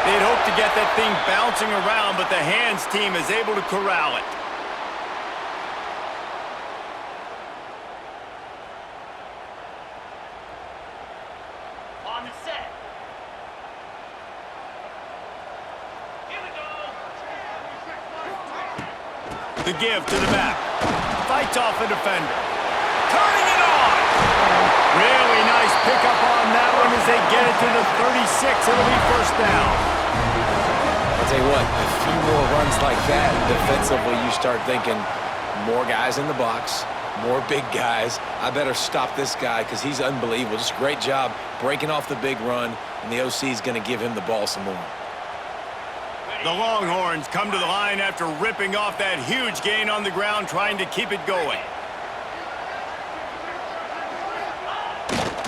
They'd hope to get that thing bouncing around, but the hands team is able to corral it. On the set. Here we go. The give to the back. Fights off a defender. Turning it on! Really nice pickup on that one as they get it to the 36. It'll be first down. I'll tell you what, a few more runs like that, defensively you start thinking more guys in the box, more big guys. I better stop this guy because he's unbelievable. Just a great job breaking off the big run, and the OC is going to give him the ball some more. The Longhorns come to the line after ripping off that huge gain on the ground, trying to keep it going.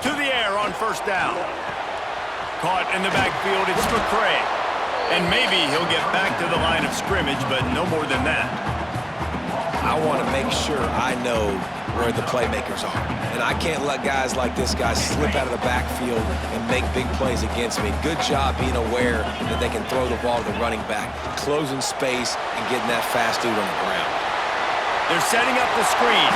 To the air on first down. Caught in the backfield, it's McCray. And maybe he'll get back to the line of scrimmage, but no more than that. I want to make sure I know where the playmakers are. And I can't let guys like this guy slip out of the backfield and make big plays against me. Good job being aware that they can throw the ball to the running back, closing space, and getting that fast dude on the ground. They're setting up the screen.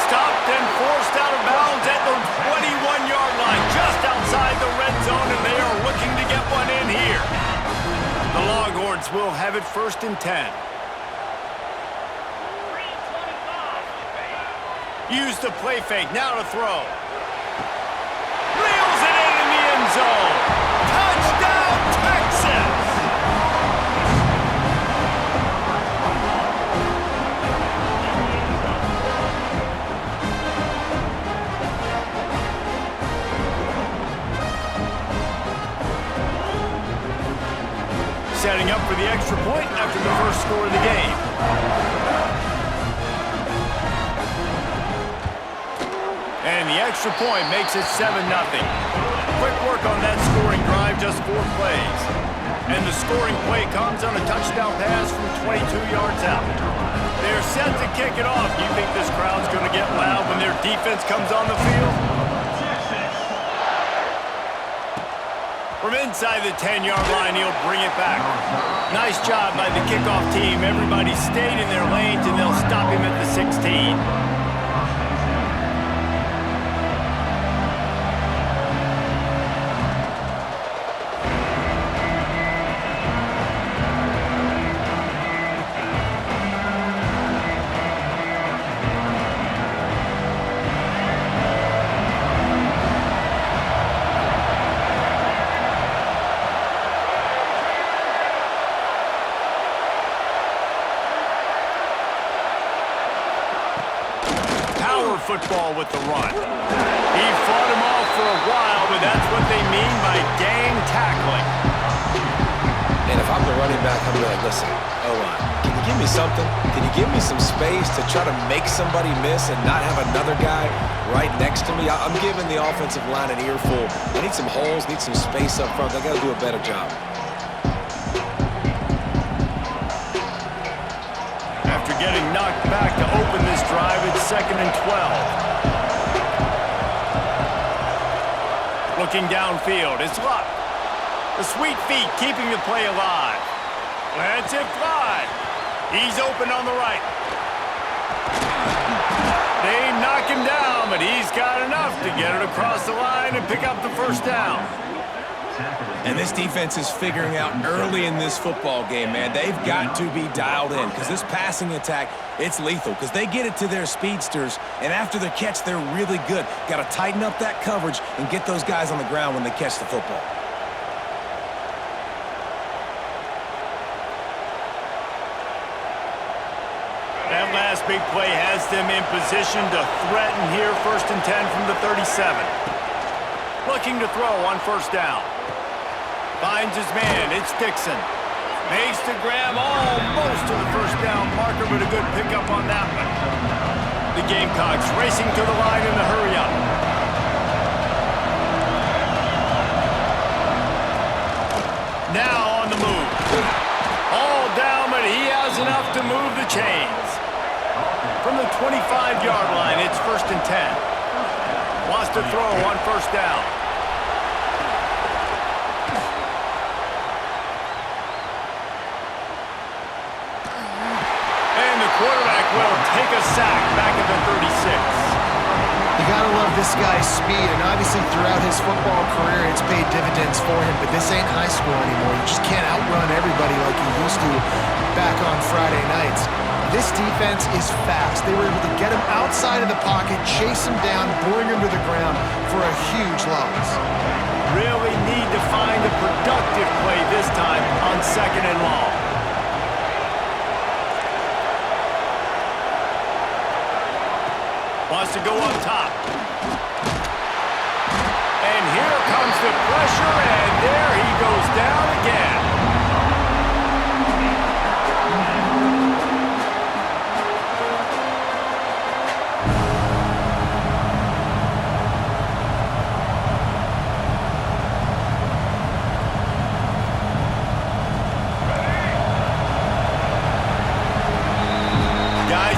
Stopped and forced out of bounds at the 21-yard line, just outside the red zone, and they are looking to get one in here. The Longhorns will have it first and 10. Use the play fake, now to throw. Reels it in the end zone. Touchdown, Texas! Setting up for the extra point after the first score of the game. And the extra point makes it 7-0. Quick work on that scoring drive, just 4 plays. And the scoring play comes on a touchdown pass from 22 yards out. They're set to kick it off. You think this crowd's going to get loud when their defense comes on the field? From inside the 10-yard line, he'll bring it back. Nice job by the kickoff team. Everybody stayed in their lanes, and they'll stop him at the 16. Football with the run. He fought him off for a while, but that's what they mean by gang tackling. And if I'm the running back, I'm like, listen, O-line, can you give me something? Can you give me some space to try to make somebody miss and not have another guy right next to me? I'm giving the offensive line an earful. I need some holes, need some space up front. They got to do a better job. After getting knocked back to open this drive, it's 2nd and 12. Looking downfield, it's Luck. The sweet feet keeping the play alive. Lets it fly. He's open on the right. They knock him down, but he's got enough to get it across the line and pick up the first down. And this defense is figuring out early in this football game, man. They've got to be dialed in because this passing attack, it's lethal because they get it to their speedsters, and after the catch, they're really good. Got to tighten up that coverage and get those guys on the ground when they catch the football. That last big play has them in position to threaten here, 1st and 10 from the 37. Looking to throw on first down. Finds his man, it's Dixon. Makes the grab almost to the first down marker, but a good pickup on that one. The Gamecocks racing to the line in the hurry-up. Now on the move. All down, but he has enough to move the chains. From the 25-yard line, it's 1st and 10. Wants to throw on first down. this guy's speed, and obviously throughout his football career, it's paid dividends for him, but this ain't high school anymore. You just can't outrun everybody like you used to back on Friday nights. This defense is fast. They were able to get him outside of the pocket, chase him down, bring him to the ground for a huge loss. Really need to find a productive play this time on 2nd and long. Wants to go up top. And here comes the pressure, and there he goes down again.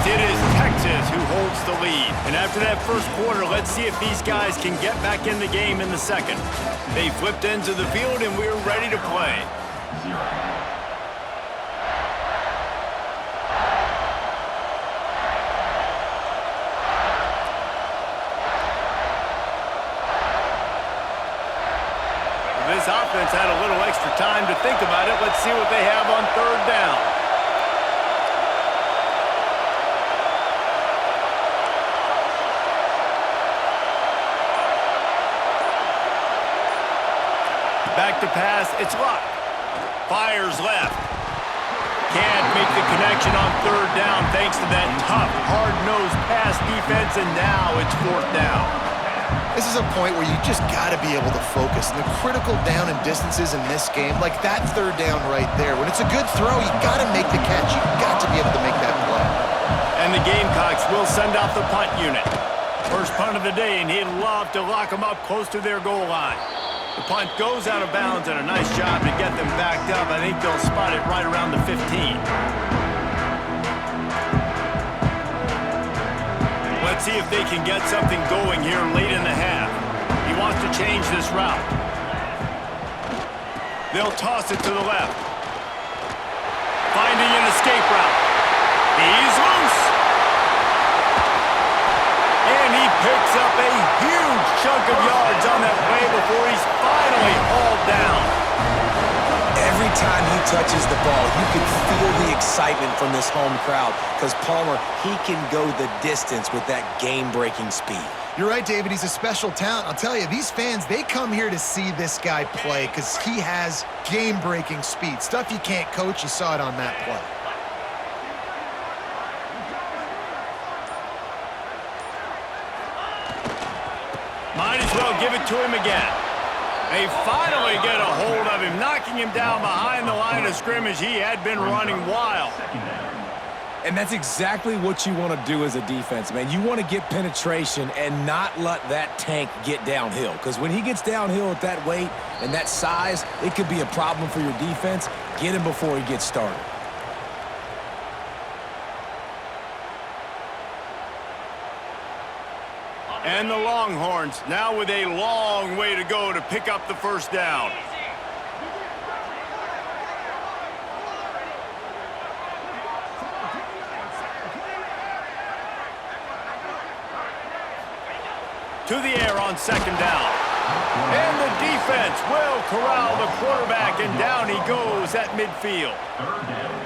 It is Texas who holds the lead. And after that first quarter, let's see if these guys can get back in the game in the second. They flipped into the field, and we're ready to play. This offense had a little extra time to think about it. Let's see what they have on 3rd down. Back to pass, it's Luck. Fires left. Can't make the connection on 3rd down thanks to that tough, hard-nosed pass defense, and now it's 4th down. This is a point where you just got to be able to focus. And the critical down and distances in this game, like that 3rd down right there, when it's a good throw, you got to make the catch. You got to be able to make that play. And the Gamecocks will send out the punt unit. First punt of the day, and he'd love to lock them up close to their goal line. The punt goes out of bounds, and a nice job to get them backed up. I think they'll spot it right around the 15. Let's see if they can get something going here late in the half. He wants to change this route. They'll toss it to the left. Finding an escape route. He's loose. And he picks up a huge chunk of yards on that play before he's finally hauled down. Every time he touches the ball, you can feel the excitement from this home crowd because Palmer, he can go the distance with that game-breaking speed. You're right, David. He's a special talent. I'll tell you, these fans, they come here to see this guy play because he has game-breaking speed. Stuff you can't coach, you saw it on that play. Might as well give it to him again. They finally get a hold of him, knocking him down behind the line of scrimmage. He had been running wild. And that's exactly what you want to do as a defense, man. You want to get penetration and not let that tank get downhill. Because when he gets downhill at that weight and that size, it could be a problem for your defense. Get him before he gets started. And the Longhorns now with a long way to go to pick up the first down. To the air on 2nd down. And the defense will corral the quarterback, and down he goes at midfield.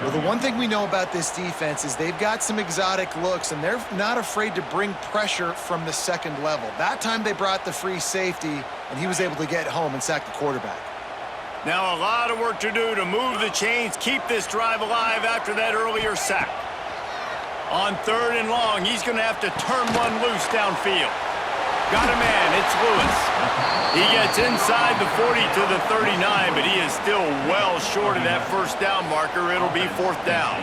Well, the one thing we know about this defense is they've got some exotic looks, and they're not afraid to bring pressure from the second level. That time they brought the free safety, and he was able to get home and sack the quarterback. Now a lot of work to do to move the chains, keep this drive alive after that earlier sack. On 3rd and long, he's going to have to turn one loose downfield. Got a man, it's Lewis. He gets inside the 40 to the 39, but he is still well short of that first down marker. It'll be 4th down.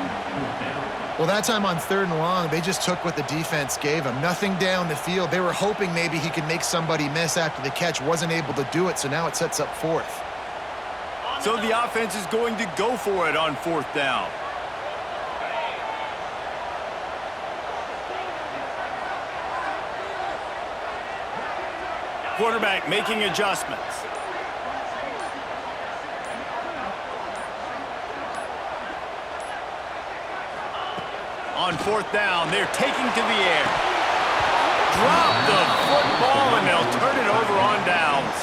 Well, that time on 3rd and long, they just took what the defense gave him. Nothing down the field. They were hoping maybe he could make somebody miss after the catch. Wasn't able to do it, so now it sets up 4th. So the offense is going to go for it on 4th down. Quarterback making adjustments. On 4th down, they're taking to the air. drop the football, and they'll turn it over on downs.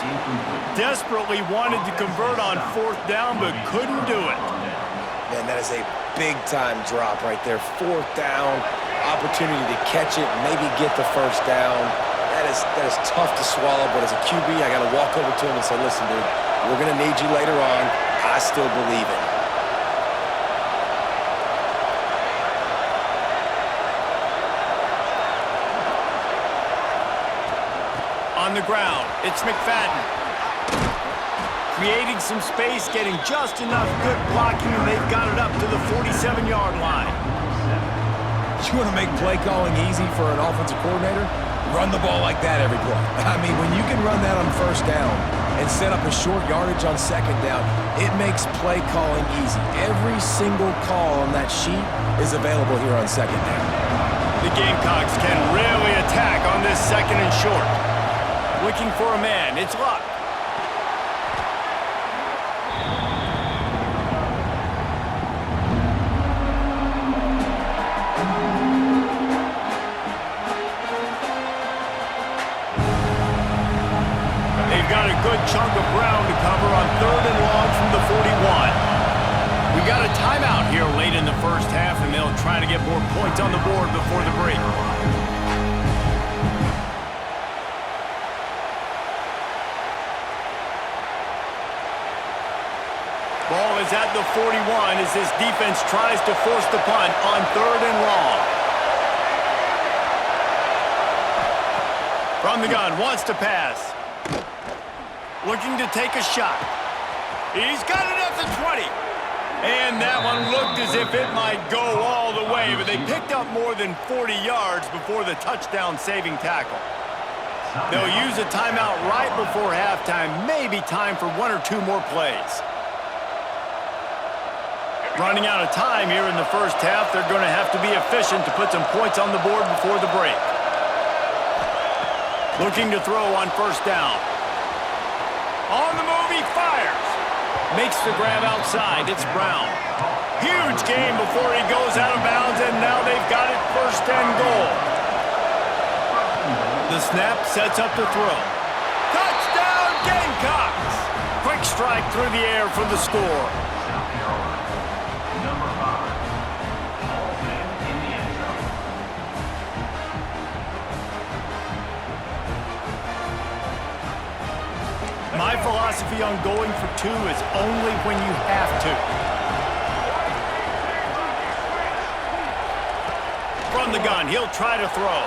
Desperately wanted to convert on 4th down, but couldn't do it. Man, that is a big-time drop right there. 4th down, opportunity to catch it, maybe get the 1st down. That is tough to swallow, but as a QB, I got to walk over to him and say, listen, dude, we're going to need you later on. I still believe it. On the ground, it's McFadden. Creating some space, getting just enough good blocking, and they've got it up to the 47-yard line. You want to make play calling easy for an offensive coordinator? Run the ball like that every play. I mean, when you can run that on 1st down and set up a short yardage on 2nd down, it makes play calling easy. Every single call on that sheet is available here on 2nd down. The Gamecocks can really attack on this 2nd and short. Looking for a man, it's Luck. They've got a good chunk of ground to cover on 3rd and long from the 41. We got a timeout here late in the 1st half, and they'll try to get more points on the board before the break. Ball is at the 41 as this defense tries to force the punt on 3rd and long. From the gun, wants to pass. Looking to take a shot. He's got it at the 20. And that one looked as if it might go all the way, but they picked up more than 40 yards before the touchdown-saving tackle. They'll use a timeout right before halftime, maybe time for 1 or 2 more plays. Running out of time here in the 1st half, they're going to have to be efficient to put some points on the board before the break. Looking to throw on 1st down. On the move, he fires. Makes the grab outside. It's Brown. Huge game before he goes out of bounds, and now they've got it 1st and goal. The snap sets up the throw. Touchdown, Gamecocks! Quick strike through the air for the score. My philosophy on going for 2 is only when you have to. From the gun, he'll try to throw.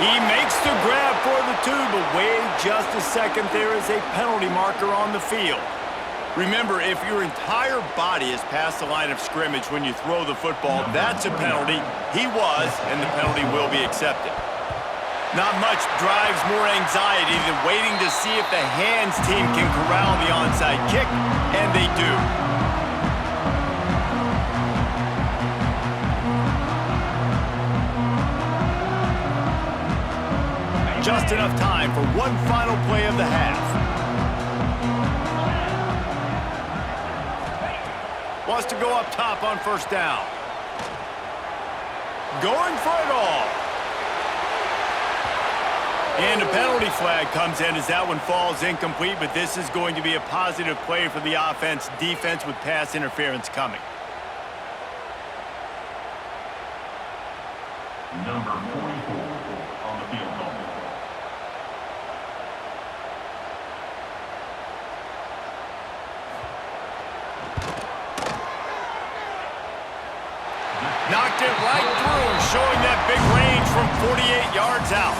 He makes the grab for the 2, but wait just a second. There is a penalty marker on the field. Remember, if your entire body is past the line of scrimmage when you throw the football, that's a penalty. He was, and the penalty will be accepted. Not much drives more anxiety than waiting to see if the hands team can corral the onside kick, and they do. Just enough time for one final play of the half. Wants to go up top on 1st down. Going for it all. And a penalty flag comes in as that one falls incomplete, but this is going to be a positive play for the offense. Defense with pass interference coming. Number 44 on the field goal. Knocked it right through, showing that big range from 48 yards out.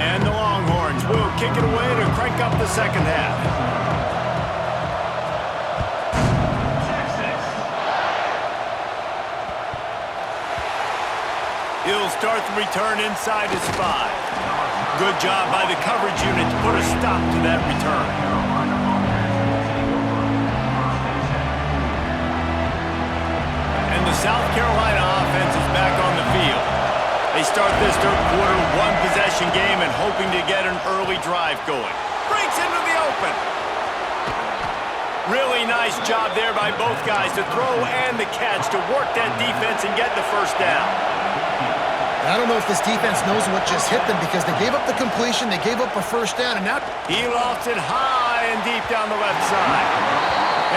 And the Longhorns will kick it away to crank up the 2nd half. He'll start the return inside his 5. Good job by the coverage unit to put a stop to that return. And the South Carolina offense is back on the field. They start this 3rd quarter 1 hoping to get an early drive going. Breaks into the open. Really nice job there by both guys to throw and the catch to work that defense and get the first down. I don't know if this defense knows what just hit them because they gave up the completion, they gave up a first down, and now He lofts it high and deep down the left side.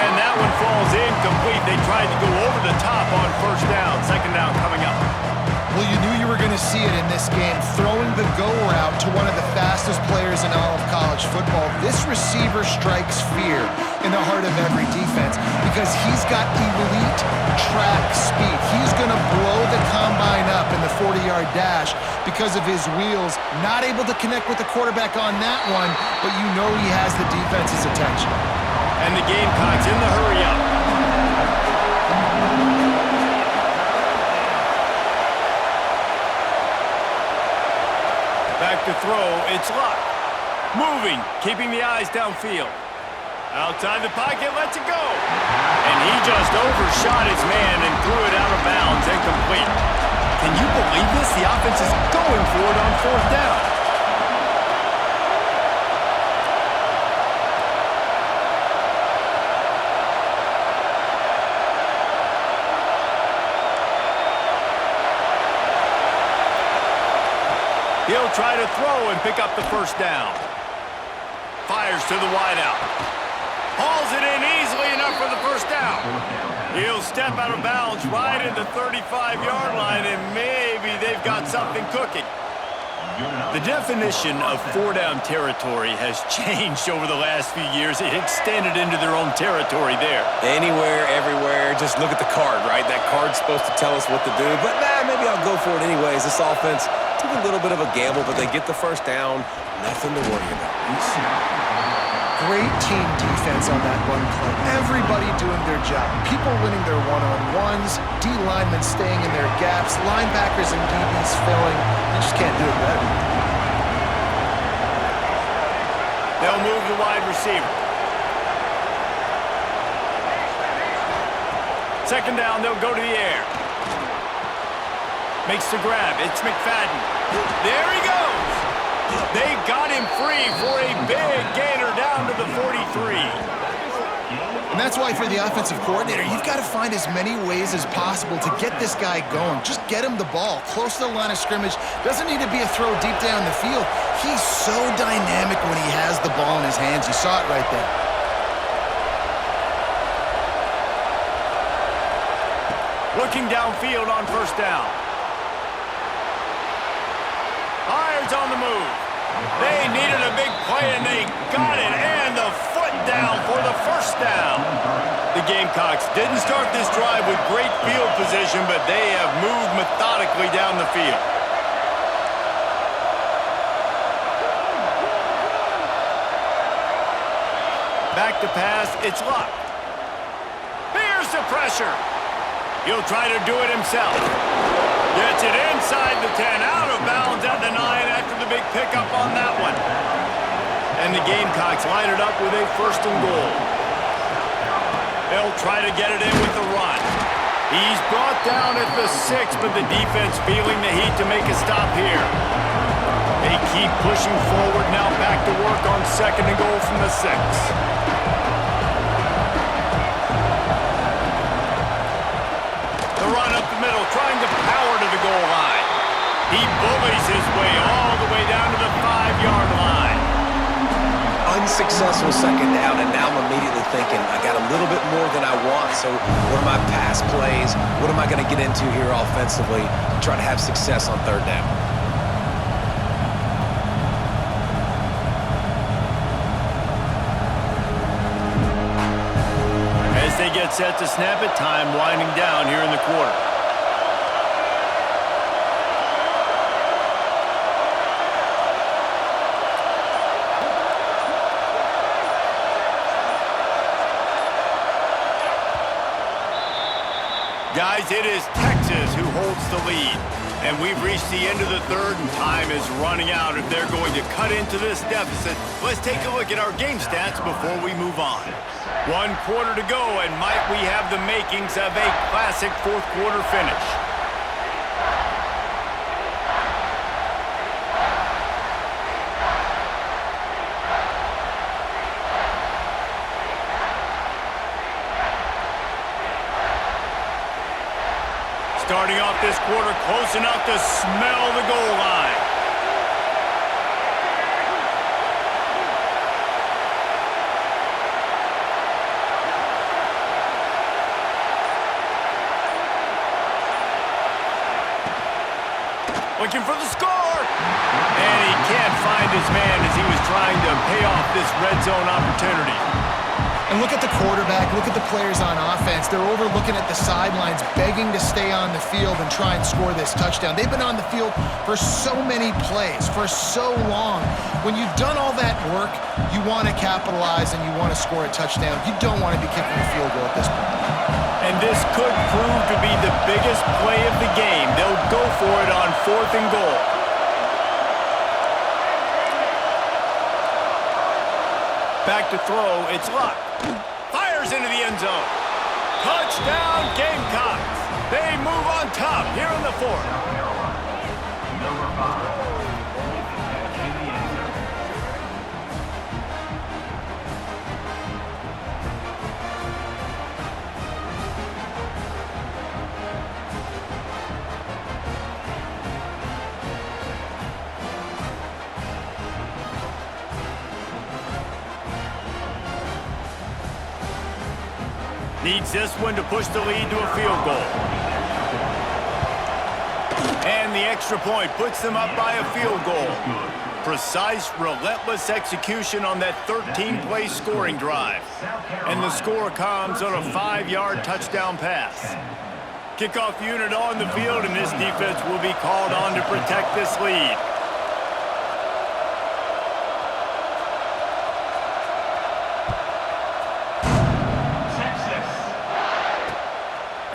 And that one falls incomplete. They tried to go over the top on first down. Second down coming up. well, you knew you were going to see it in this game, throwing the go route to one of the fastest players in all of college football. This receiver strikes fear in the heart of every defense because he's got elite track speed. He's going to blow the combine up in the 40-yard dash because of his wheels. Not able to connect with the quarterback on that one, but you know he has the defense's attention. And the Gamecocks in the hurry-up. Back to throw, it's Luck. Moving, keeping the eyes downfield. Outside the pocket, lets it go. And he just overshot his man and threw it out of bounds, incomplete. Can you believe this? The offense is going for it on fourth down. He'll try to throw and pick up the first down. Fires to the wideout. Hauls it in easily enough for the first down. He'll step out of bounds right at the 35-yard line, and maybe they've got something cooking. The definition of four-down territory has changed over the last few years. It extended into their own territory there. Anywhere, everywhere, just look at the card, right? That card's supposed to tell us what to do, but maybe I'll go for it anyways. This offense took a little bit of a gamble, but they get the first down. Nothing to worry about. Great team defense on that run play. Everybody doing their job. People winning their one-on-ones, D linemen staying in their gaps, linebackers and DBs filling. They just can't do it better. They'll move the wide receiver. Second down, they'll go to the air. Makes the grab. It's McFadden. There he goes. They got him free for a big gainer down to the 43. And that's why for the offensive coordinator, you've got to find as many ways as possible to get this guy going. Just get him the ball close to the line of scrimmage. Doesn't need to be a throw deep down the field. He's so dynamic when he has the ball in his hands. You saw it right there. Looking downfield on first down. Irons on the move. They needed a big play, and they got it. And the foot down for the first down. The Gamecocks didn't start this drive with great field position, but they have moved methodically down the field. Back to pass, it's Luck. Here's the pressure. He'll try to do it himself. Gets it inside the 10, out of bounds at the 9 after the big pickup on that one. And the Gamecocks line it up with a first and goal. They'll try to get it in with the run. He's brought down at the 6, but the defense feeling the heat to make a stop here. They keep pushing forward, now back to work on second and goal from the 6. Trying to power to the goal line. He bullies his way all the way down to the 5-yard line. Unsuccessful second down, and now I'm immediately thinking, I got a little bit more than I want, so what are my pass plays? What am I going to get into here offensively to try to have success on third down? As they get set to snap it, time winding down here in the quarter. Guys, it is Texas who holds the lead. And we've reached the end of the third, and time is running out if they're going to cut into this deficit. Let's take a look at our game stats before we move on. 1 quarter to go, and might we have the makings of a classic fourth quarter finish. Starting off this quarter close enough to smell the goal line. Looking for the score! And he can't find his man as he was trying to pay off this red zone opportunity. And look at the quarterback, look at the players on offense. They're over looking at the sidelines, begging to stay on the field and try and score this touchdown. They've been on the field for so many plays, for so long. When you've done all that work, you want to capitalize and you want to score a touchdown. You don't want to be kicking a field goal at this point. And this could prove to be the biggest play of the game. They'll go for it on 4th and goal. Back to throw, it's Luck. Fires into the end zone. Touchdown, Gamecocks. They move on top here in the 4th. Number 5. In the end zone. Needs this one to push the lead to a field goal. And the extra point puts them up by a field goal. Precise, relentless execution on that 13-play scoring drive. And the score comes on a 5-yard touchdown pass. Kickoff unit on the field, and this defense will be called on to protect this lead.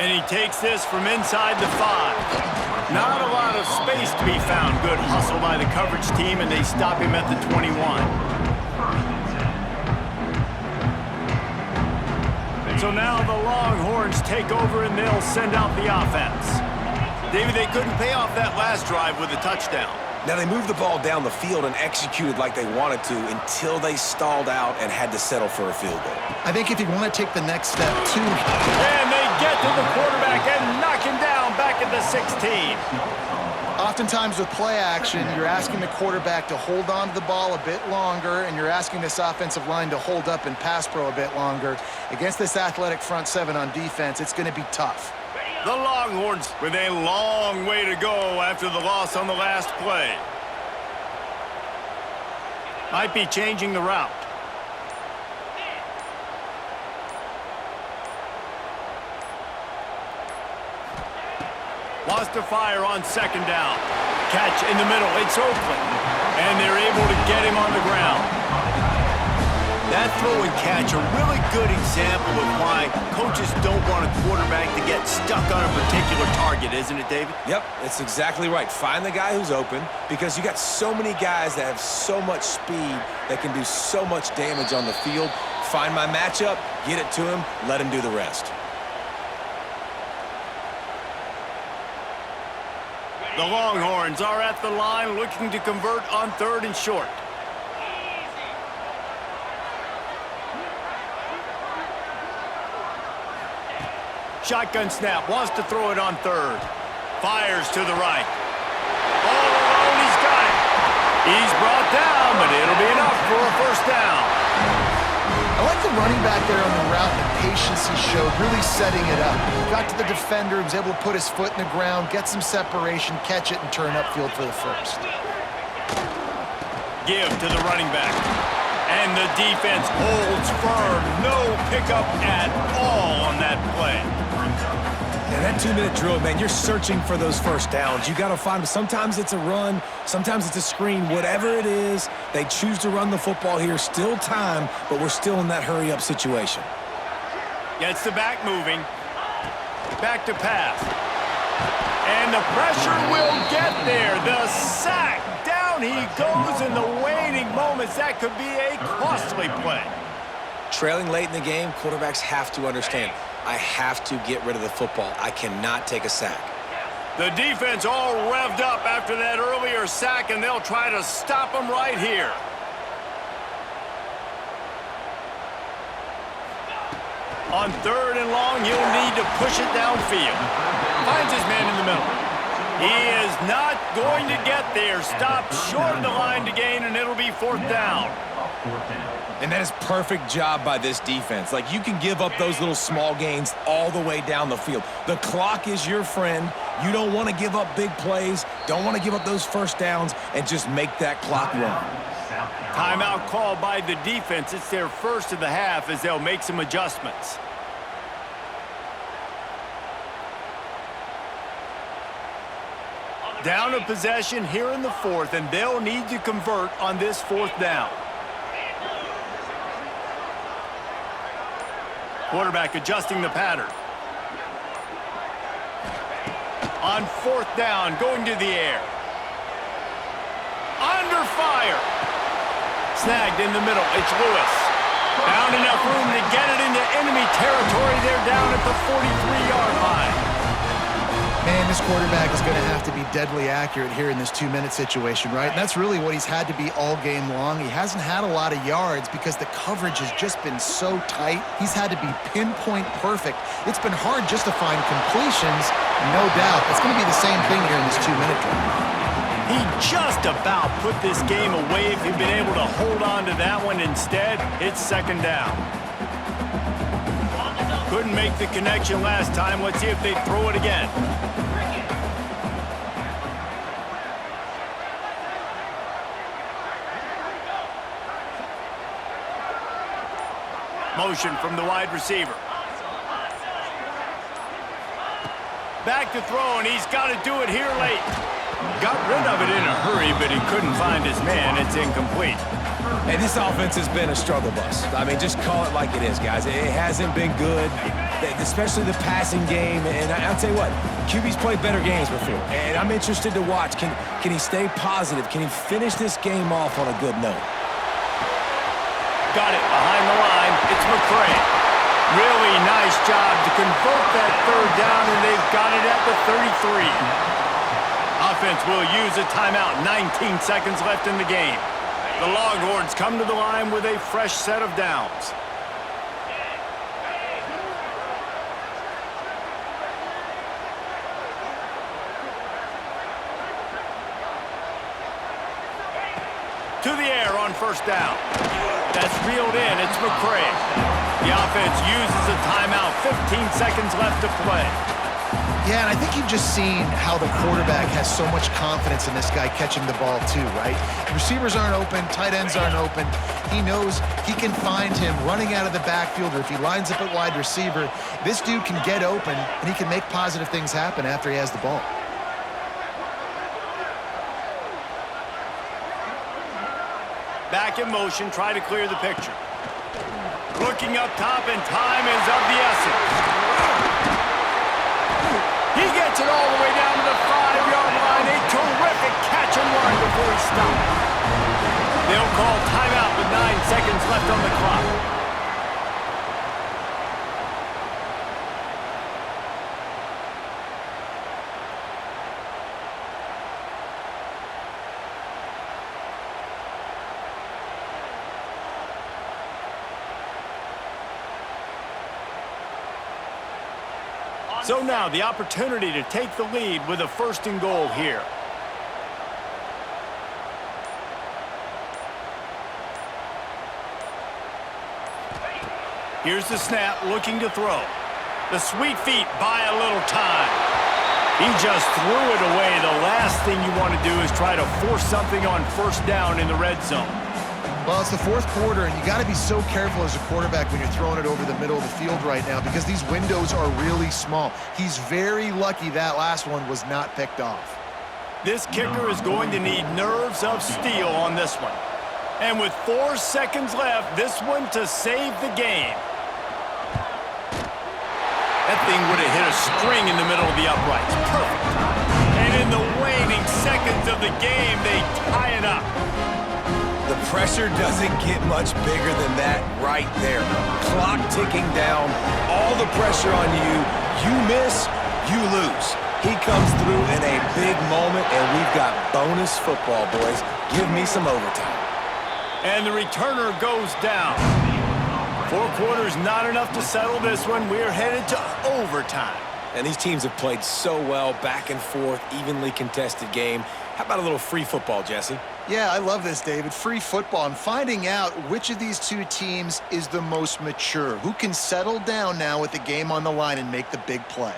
And he takes this from inside the 5. Not a lot of space to be found. Good hustle by the coverage team, and they stop him at the 21. So now the Longhorns take over, and they'll send out the offense. David, they couldn't pay off that last drive with a touchdown. Now, they moved the ball down the field and executed like they wanted to until they stalled out and had to settle for a field goal. I think if you want to take the next step, too. And they get to the quarterback and knock him down back at the 16. Oftentimes with play action, you're asking the quarterback to hold on to the ball a bit longer, and you're asking this offensive line to hold up and pass pro a bit longer. Against this athletic front 7 on defense, it's going to be tough. The Longhorns with a long way to go after the loss on the last play. Might be changing the route. Lost to fire on 2nd down. Catch in the middle, it's Oakland. And they're able to get him on the ground. That throw and catch, a really good example of why coaches don't want a quarterback to get stuck on a particular target, isn't it, David? Yep, it's exactly right. Find the guy who's open, because you got so many guys that have so much speed that can do so much damage on the field. Find my matchup, get it to him, let him do the rest. The Longhorns are at the line looking to convert on 3rd and short. Shotgun snap, wants to throw it on 3rd. Fires to the right. All alone, he's got it. He's brought down, but it'll be enough for a 1st down. I like the running back there on the route and the patience he showed, really setting it up. He got to the defender, he was able to put his foot in the ground, get some separation, catch it, and turn upfield for the 1st. Give to the running back. And the defense holds firm. No pickup at all on that play. And that 2-minute drill, man, you're searching for those 1st downs. You got to find them. Sometimes it's a run, sometimes it's a screen. Whatever it is, they choose to run the football here. Still time, but we're still in that hurry-up situation. Gets the back moving. Back to pass. And the pressure will get there. The sack. Down he goes in the waning moments. That could be a costly play. Trailing late in the game, quarterbacks have to understand, I have to get rid of the football. I cannot take a sack. The defense all revved up after that earlier sack, and they'll try to stop them right here. On 3rd and long, he'll need to push it downfield. Finds his man in the middle. He is not going to get there. Stopped short of the line to gain, and it'll be 4th down. And that is perfect job by this defense. Like, you can give up those little small gains all the way down the field. The clock is your friend. You don't want to give up big plays, don't want to give up those first downs, and just make that clock run. Timeout called by the defense. It's their first of the half as they'll make some adjustments. Down a possession here in the 4th, and they'll need to convert on this 4th down. Quarterback adjusting the pattern. On 4th down, going to the air. Under fire. Snagged in the middle. It's Lewis. Found enough room to get it into enemy territory. They're down at the 43-yard line. Man, this quarterback is going to have to be deadly accurate here in this 2-minute situation, right? And that's really what he's had to be all game long. He hasn't had a lot of yards because the coverage has just been so tight. He's had to be pinpoint perfect. It's been hard just to find completions, no doubt. It's going to be the same thing here in this 2-minute drive. He just about put this game away if he'd been able to hold on to that one. Instead, it's 2nd down. Couldn't make the connection last time. Let's see if they throw it again. Motion from the wide receiver. Back to throw, and he's got to do it here late. Got rid of it in a hurry, but he couldn't find his man. It's incomplete. Hey, this offense has been a struggle bus. I mean, just call it like it is, guys. It hasn't been good, especially the passing game. And I'll tell you what, QB's played better games before. And I'm interested to watch. Can he stay positive? Can he finish this game off on a good note? Got it behind the line. It's McCray. Really nice job to convert that 3rd down, and they've got it at the 33. Offense will use a timeout. 19 seconds left in the game. The Longhorns come to the line with a fresh set of downs. To the air on 1st down. That's reeled in. It's McCray. The offense uses a timeout. 15 seconds left to play. Yeah, and I think you've just seen how the quarterback has so much confidence in this guy catching the ball too, right? Receivers aren't open, tight ends aren't open. He knows he can find him running out of the backfield, or if he lines up at wide receiver, this dude can get open, and he can make positive things happen after he has the ball. Back in motion, try to clear the picture. Looking up top, and time is of the essence. He gets it all the way down to the 5-yard line. A terrific catch and run before he stopped. They'll call timeout with 9 seconds left on the clock. So now the opportunity to take the lead with a 1st and goal here. Here's the snap, looking to throw. The sweet feet buy a little time. He just threw it away. The last thing you want to do is try to force something on 1st down in the red zone. Well, it's the 4th quarter, and you got to be so careful as a quarterback when you're throwing it over the middle of the field right now because these windows are really small. He's very lucky that last one was not picked off. This kicker is going to need nerves of steel on this one. And with 4 seconds left, this one to save the game. That thing would have hit a string in the middle of the uprights. Perfect. And in the waning seconds of the game, they tie it up. The pressure doesn't get much bigger than that right there. Clock ticking down, all the pressure on you. You miss, you lose. He comes through in a big moment, and we've got bonus football, boys. Give me some overtime. And the returner goes down. 4 quarters not enough to settle this one. We're headed to overtime. And these teams have played so well, back and forth, evenly contested game. How about a little free football, Jesse? Yeah, I love this, David. Free football. I'm finding out which of these two teams is the most mature, who can settle down now with the game on the line and make the big play.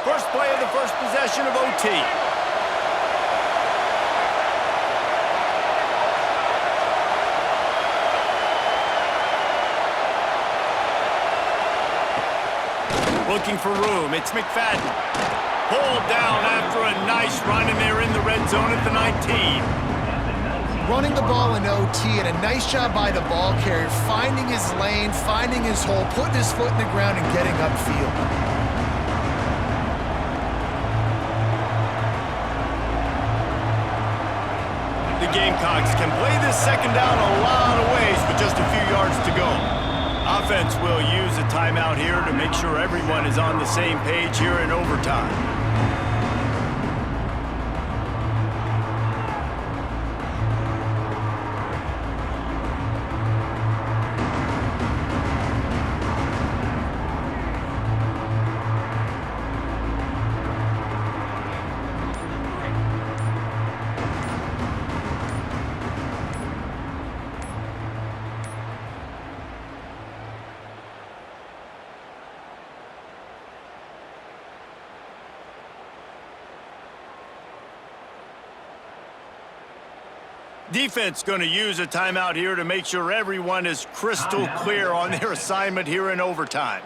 First play of the first possession of OT. Looking for room. It's McFadden. Pulled down after a nice run, and they're in the red zone at the 19. Running the ball in OT, and a nice job by the ball carrier, finding his lane, finding his hole, putting his foot in the ground, and getting upfield. The Gamecocks can play this second down a lot of ways with just a few yards to go. Offense will use a timeout here to make sure everyone is on the same page here in overtime. Defense going to use a timeout here to make sure everyone is crystal clear on their assignment here in overtime.